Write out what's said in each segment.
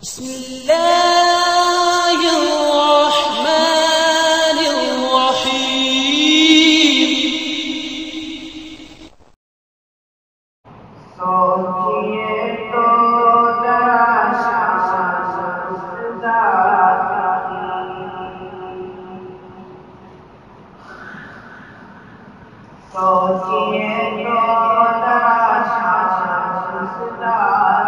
بسم الله الرحمن الرحيم سوچئے تو ذرا شمسدار سوچئے تو ذرا شمسدار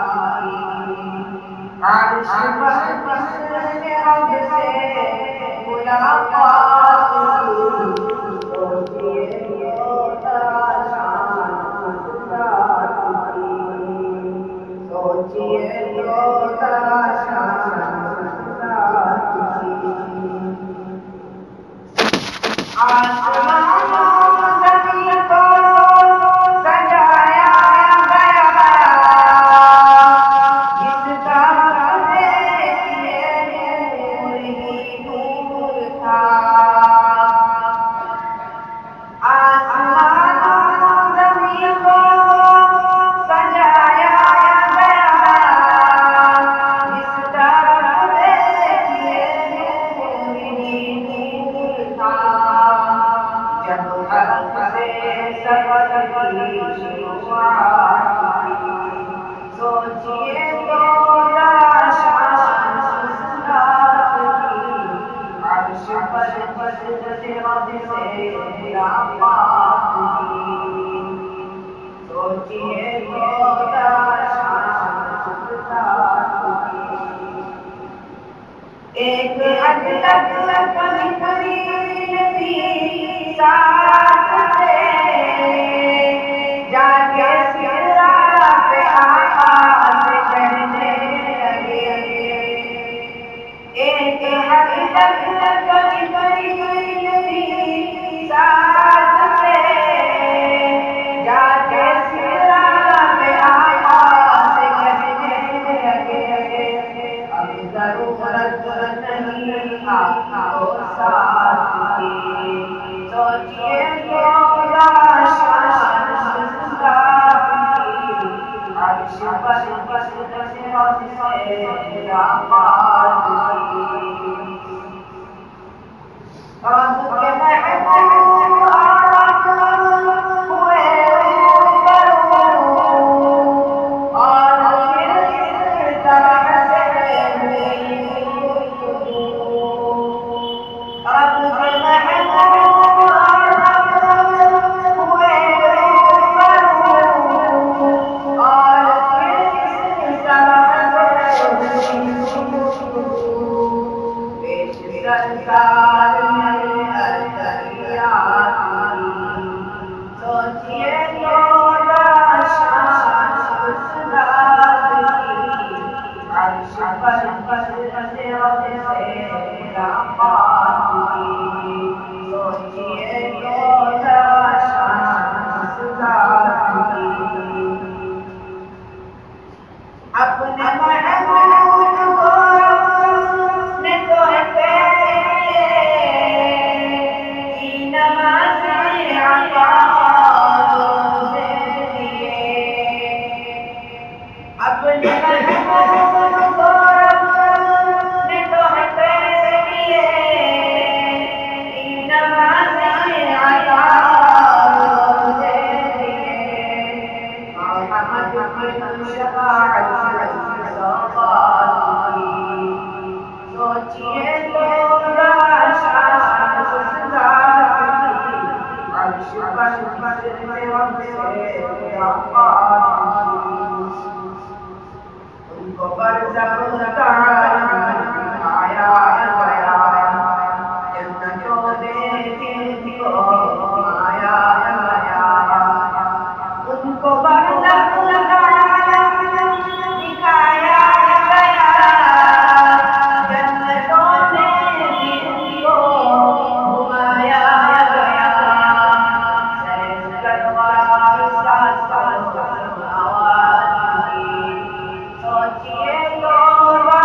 عرش پر کس نے رب سے ملاقات سوچئے تو ذرا شمسدار سوچئے تو ذرا شمسدار آسمانوں زمین کو سجایا گیا جس کا دیکھیے نور ہی نور تھا آسمانوں زمین کو سجایا گیا جس کا دیکھیے نور ہی نور تھا جب حق سے سفر کی شروعات کی سوچئے تو ذرا شمسدار کی عرش پر رب سے ملاقات کی سوچئے تو ذرا شمسدار کی ایک حد تک بہترین تھی ساتھ سے جا کے سرا پہ آواز کہنے لگے ایک حد تک بہترین تھی ساتھ سے جا کے سرا پہ آواز کہنے لگے اب ضرورت نہیں تو ساتھ کی سوچئے تو ذرا شمسدار کی عرش پر کس نے رب سے ملاقات کی رب کے محبوب عرب ہوئے روبرو اور پھر اس طرح سے ملی گفتگو رب کے محبوب عرب ہوئے روبرو اور پھر اس طرح سے ملی گفتگو پیش سرکار میں سوچئے تو ذرا شمسدار کی عرش پر رب سے ملاقات کی سوچئے تو ذرا شمسدار کی اپنے محبوب کو نے تو پیسے کی نماز عطا دے دیے اپنے محبوب کو نے تو پیسے کی نماز عطا دے دیے محمد شفاعت سوچئے تو ذرا شمسدار کی عرش پر رب سے ملاقات کی ان کو برزخ تعلیم دکھایا گیا جنتوں دیکھنے کو آیا گیا ان کو برزخ دکھایا گیا جنتوں میں ان کو گھمایا گیا سیر کروا ساتھ ساتھ آواز کی سوچئے تو ذرا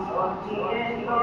سوچیے تو